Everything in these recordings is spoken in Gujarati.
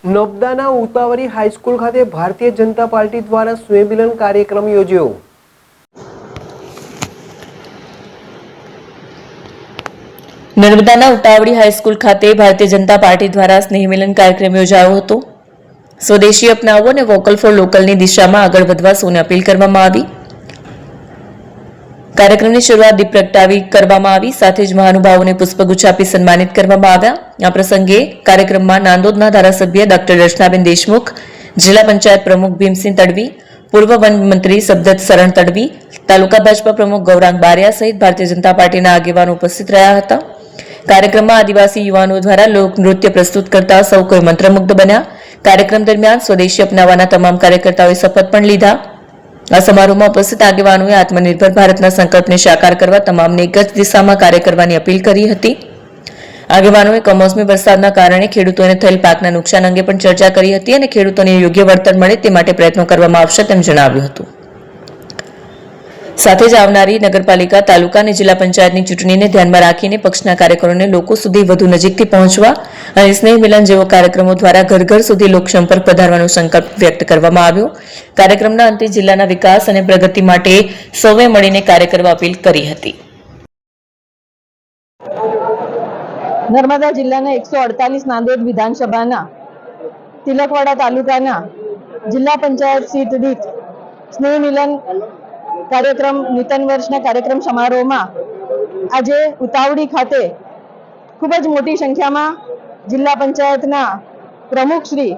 નબદાના ઉતાવળી હાઈસ્કૂલ ખાતે ભારતીય જનતા પાર્ટી દ્વારા સ્નેહમિલન કાર્યક્રમ યોજ્યો। નર્મદાના ઉતાવળી હાઈસ્કૂલ ખાતે ભારતીય જનતા પાર્ટી દ્વારા સ્નેહમિલન કાર્યક્રમ યોજાયો હતો। સ્વદેશી અપનાવો અને વોકલ ફોર લોકલની દિશામાં આગળ વધવા સૌને અપીલ કરવામાં આવી। કાર્યક્રમની શરૂઆત દીપ પ્રગટાવી કરવામાં આવી, સાથે જ મહાનુભાવોને પુષ્પગુચ્છ આપી સન્માનિત કરવામાં આવ્યા। આ પ્રસંગે કાર્યક્રમમાં નાંદોદના ધારાસભ્ય ડોક્ટર રચનાબેન દેશમુખ, જિલ્લા પંચાયત પ્રમુખ ભીમસિંહ તડવી, પૂર્વ વન મંત્રી સબદત શરણ તડવી, તાલુકા ભાજપા પ્રમુખ ગૌરાંગ બારિયા સહિત ભારતીય જનતા પાર્ટીના આગેવાનો ઉપસ્થિત રહ્યા હતા। કાર્યક્રમમાં આદિવાસી યુવાનો દ્વારા લોકનૃત્ય પ્રસ્તુત કરતા સૌ કોઈ મંત્રમુગ્ધ બન્યા। કાર્યક્રમ દરમિયાન સ્વદેશી અપનાવવાના તમામ કાર્યકર્તાઓએ શપથ પણ લીધા। આ સમારોહમાં ઉપસ્થિત આગેવાનોએ આત્મનિર્ભર ભારતના સંકલ્પને સાકાર કરવા તમામને એક જ દિશામાં કાર્ય કરવાની અપીલ કરી હતી। આગેવાનોએ કમોસમી વરસાદના કારણે ખેડૂતોને થયેલ પાકના નુકસાન અંગે પણ ચર્ચા કરી હતી અને ખેડૂતોને યોગ્ય વળતર મળે તે માટે પ્રયત્નો કરવામાં આવશે તેમ જણાવ્યું હતું। સાથે જ આવનારી નગરપાલિકા, તાલુકા અને જિલ્લા પંચાયતની ચૂંટણીને ધ્યાનમાં રાખીને પક્ષના કાર્યકરોને લોકો સુધી વધુ નજીકથી પહોંચવા અને સ્નેહ મિલન જેવો કાર્યક્રમો દ્વારા ઘર ઘર સુધી લોકસંપર્ક વધારવાનો સંકલ્પ વ્યક્ત કરવામાં આવ્યો। કાર્યક્રમના અંતે જિલ્લાના વિકાસ અને પ્રગતિ માટે સૌએ મળીને કાર્ય કરવા અપીલ કરી હતી। નર્મદા જિલ્લાના 148 નાંદોદ વિધાનસભાના તિલકવાડા તાલુકાના જિલ્લા પંચાયત સીટ દીઠ સ્નેહ મિલન કાર્યક્રમ નૂતન વર્ષના કાર્યક્રમ સમારોહમાં આજે ઉતાવળી ખાતે ખૂબ જ મોટી સંખ્યામાં જિલ્લા પંચાયતના પ્રમુખ શ્રી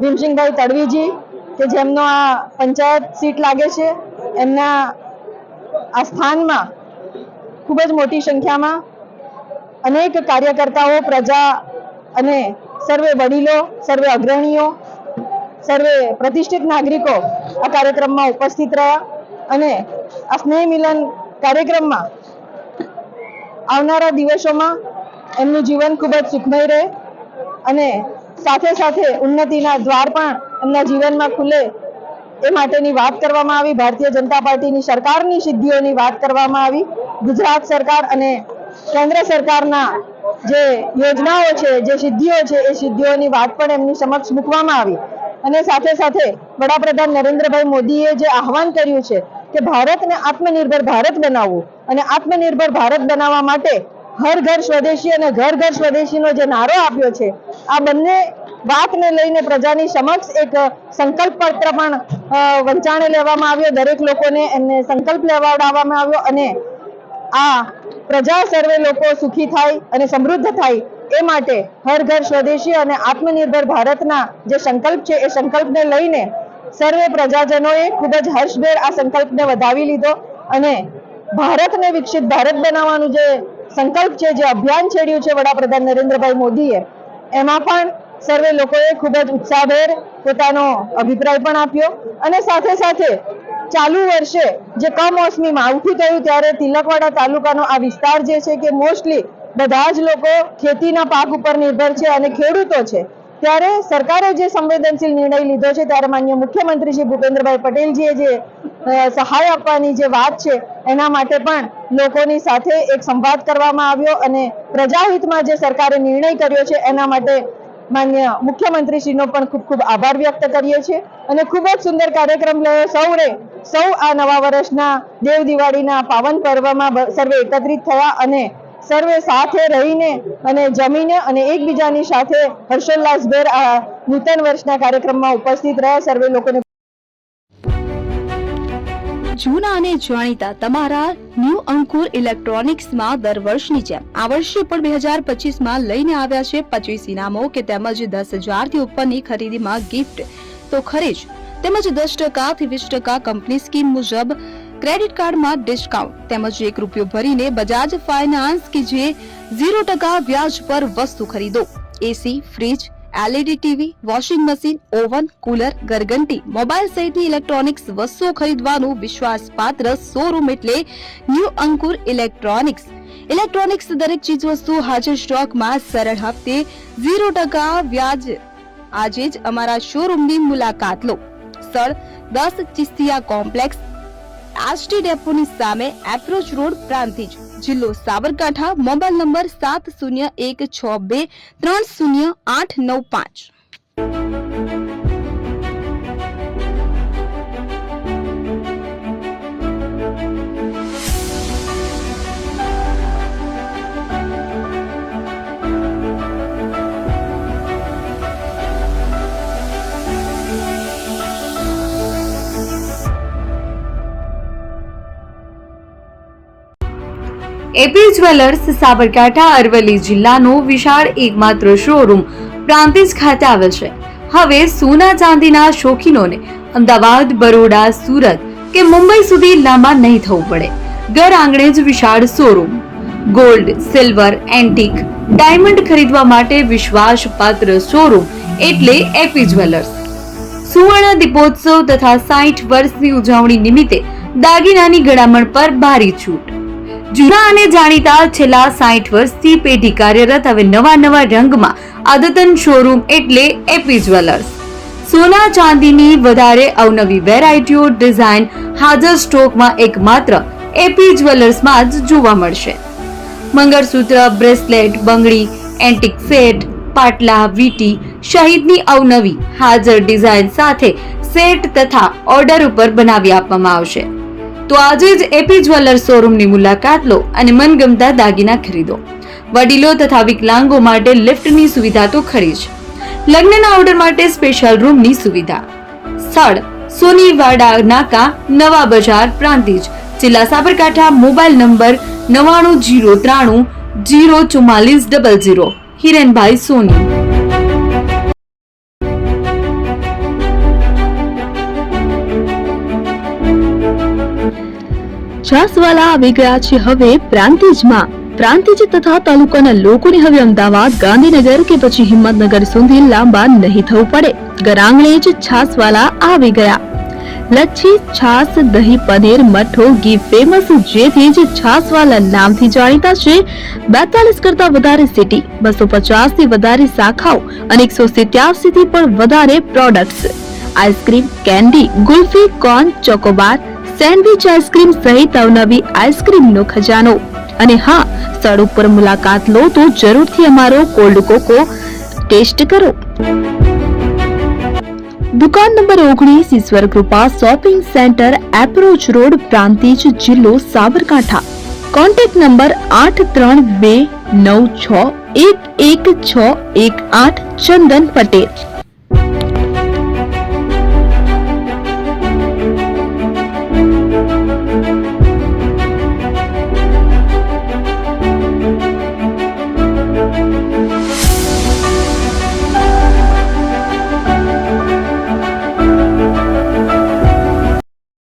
ભીમસિંહભાઈ તડવીજી કે જેમનો આ પંચાયત સીટ લાગે છે, એમના આ સ્થાનમાં ખૂબ જ મોટી સંખ્યામાં અનેક કાર્યકર્તાઓ, પ્રજા અને સર્વે વડીલો, સર્વે અગ્રણીઓ, સર્વે પ્રતિષ્ઠિત નાગરિકો આ કાર્યક્રમમાં ઉપસ્થિત રહ્યા અને આ સ્નેહ મિલન કાર્યક્રમમાં આવનારા દિવસોમાં એમનું જીવન ખૂબ જ સુખમય રહે અને સાથે સાથે ઉન્નતિના દ્વાર પણ એમના જીવનમાં ખુલે એ માટેની વાત કરવામાં આવી। ભારતીય જનતા પાર્ટીની સરકારની સિદ્ધિઓની વાત કરવામાં આવી। ગુજરાત સરકાર અને કેન્દ્ર સરકારના જે યોજનાઓ છે, જે સિદ્ધિઓ છે, એ સિદ્ધિઓની વાત પણ એમની સમક્ષ મૂકવામાં આવી અને સાથે સાથે વડાપ્રધાન નરેન્દ્રભાઈ મોદીએ જે આહવાન કર્યું છે કે ભારતને આત્મનિર્ભર ભારત બનાવવું અને આત્મનિર્ભર ભારત બનાવવા માટે હર ઘર સ્વદેશી અને ઘર ઘર સ્વદેશીનો જે નારો આપ્યો છે, આ બંને વાતને લઈને પ્રજાની સમક્ષ એક સંકલ્પ પત્ર પણ વંચાણે લેવામાં આવ્યો। દરેક લોકોને એમને સંકલ્પ લેવડાવવામાં આવ્યો અને આ પ્રજા સર્વે લોકો સુખી થાય અને સમૃદ્ધ થાય એ માટે હર ઘર સ્વદેશી અને આત્મનિર્ભર ભારતના જે સંકલ્પ છે એ સંકલ્પને લઈને સર્વે પ્રજાજનોએ ખૂબ જ હર્ષભેર આ સંકલ્પને વધાવી લીધો અને ભારતને વિકસિત ભારત બનાવવાનું જે સંકલ્પ છે, જે અભિયાન છેડ્યું છે વડાપ્રધાન નરેન્દ્રભાઈ મોદીએ, એમાં પણ સર્વે લોકોએ ખૂબ જ ઉત્સાહભેર પોતાનો અભિપ્રાય પણ આપ્યો અને સાથે સાથે ચાલુ વર્ષે જે કમોસમી માવઠું થયું ત્યારે તિલકવાડા તાલુકાનો આ વિસ્તાર જે છે કે મોસ્ટલી બધા જ લોકો ખેતીના પાક ઉપર નિર્ભર છે અને ખેડૂતો છે, ત્યારે સરકારે જે સંવેદનશીલ નિર્ણય લીધો છે ત્યારે માનનીય મુખ્યમંત્રી શ્રી ભૂપેન્દ્રભાઈ પટેલજીએ જે સહાય આપવાની જે વાત છે એના માટે પણ લોકોની સાથે એક સંવાદ કરવામાં આવ્યો અને પ્રજાહિતમાં જે સરકારે નિર્ણય કર્યો છે એના માટે માન્ય મુખ્યમંત્રીશ્રીનો પણ ખૂબ ખૂબ આભાર વ્યક્ત કરીએ છીએ અને ખૂબ જ સુંદર કાર્યક્રમ સૌ આ નવા વર્ષના દેવ દિવાળીના પાવન પર્વમાં સર્વે એકત્રિત થયા અને સર્વે સાથે રહીને અને જમીને અને એકબીજાની સાથે હર્ષોલ્લાસભેર આ નૂતન વર્ષના કાર્યક્રમમાં ઉપસ્થિત રહ્યા। સર્વે લોકોને જૂના અને જાણીતા તમારા ન્યૂ અંકુર ઇલેક્ટ્રોનિક્સમાં દર વર્ષની જેમ આ વર્ષે પણ 2025માં લઈને આવ્યા છે 25 ઇનામો કે તેમજ 10,000 થી ઉપરની ખરીદીમાં ગિફ્ટ તો ખરી જ, તેમજ 10% થી 20% કંપની સ્કીમ મુજબ ક્રેડિટ કાર્ડમાં ડિસ્કાઉન્ટ તેમજ ₹1 ભરીને બજાજ ફાઇનાન્સ કે જે 0% વ્યાજ પર વસ્તુ ખરીદો। AC, fridge, LED TV, washing machine, oven, cooler, ગરગંટી, મોબાઈલ સહિતની ઇલેક્ટ્રોનિક્સ વસ્તુઓ ખરીદવાનું વિશ્વાસપાત્ર શોરૂમ એટલે ન્યૂ અંકુર ઇલેક્ટ્રોનિક્સ। ઇલેક્ટ્રોનિક્સ દરેક ચીજ વસ્તુ હાજર સ્ટોકમાં સરળ હપ્તે 0% વ્યાજ। આજે જ અમારા શોરૂમની મુલાકાત લો। સ્થળ 10 ચિસ્તિયા કોમ્પ્લેક્સ, આષ્ટી ડેપોની સામે, એપ્રોચ રોડ, પ્રાંતિજ, જિલ્લો Sabarkantha. Mobile number 7016230895। AP jewellers Sabarkantha Aravalli જિલ્લાનો વિશાળ એકમાત્ર શોરૂમ પ્રાંતિજ ખાતે આવેલ છે. હવે સોના ચાંદીના શોખીનોને અમદાવાદ, બરોડા, સુરત કે મુંબઈ સુધી લાંબા નહીં થવું પડે. ઘર આંગણે જ વિશાળ showroom. Gold, silver, antique, diamond ખરીદવા માટે વિશ્વાસપાત્ર શોરૂમ એટલે એપી જ્વેલર્સ. સુવર્ણ દીપોત્સવ તથા 60 વર્ષની ઉજવણી નિમિત્તે દાગીનાની ગળામણ પર ભારી છૂટ. જૂના અને જાણીતા છેલ્લા 60 વર્ષથી પેઢી કાર્યરત હવે નવા રંગમાં અદ્યતન શોરૂમ એટલે એપી જ્વેલર્સ. સોના ચાંદીની વધારે અવનવી વેરાયટીઓ, ડિઝાઇન હાજર સ્ટોકમાં એકમાત્ર એપી જ્વેલર્સમાં જ જોવા મળશે. મંગળસૂત્ર, બ્રેસલેટ, બંગડી, એન્ટિક સેટ, પાટલા, વીટી સહિતની અવનવી હાજર ડિઝાઇન સાથે સેટ તથા ઓર્ડર ઉપર બનાવી આપવામાં આવશે. તો આજે જ એપી જ્વેલર્સ શોરૂમની મુલાકાત લો અને મનગમતા દાગીના ખરીદો. વડીલો તથા વિકલાંગો માટે લિફ્ટની સુવિધા તો ખરી જ. લગ્નના ઓર્ડર માટે સ્પેશિયલ રૂમની સુવિધા. સ્થળ સોનીવાડા નાકા, નવા બજાર, પ્રાંતિજ, જિલ્લા સાબરકાંઠા. Mobile number 9903 04400. હિરેનભાઈ સોની. છાસવાલા આવી ગયા છે હવે પ્રાંતિજમાં. પ્રાંતિજ તથા તાલુકાના લોકોને હવે અમદાવાદ, ગાંધીનગર કે પછી હિંમતનગર સુધી લાંબા નહીં થવું પડે. ઘર આંગણે જ છાસવાલા આવી ગયા. લચ્છી, છાસ, દહીં, પનીર, મઠ્ઠો, ઘી ફેમસ, જેથી જ છાસવાલા નામથી જાણીતા છે. 42 કરતા વધારે સિટી, 250 થી વધારે શાખાઓ અને 187 થી પણ વધારે products. Ice cream, candy, kulfi, corn, Chocobar, sandwich ice cream સહિત અવનવી આઈસ્ક્રીમનો ખજાનો. અને હા, સ્થળ ઉપર મુલાકાત લો તો જરૂરથી અમારો કોલ્ડ કોકો ટેસ્ટ કરો. દુકાન number 19, Ishwar Krupa shopping centre, approach road, Prantij, જિલ્લો સાબરકાંઠા. Contact number 8329611618. ચંદન પટેલ.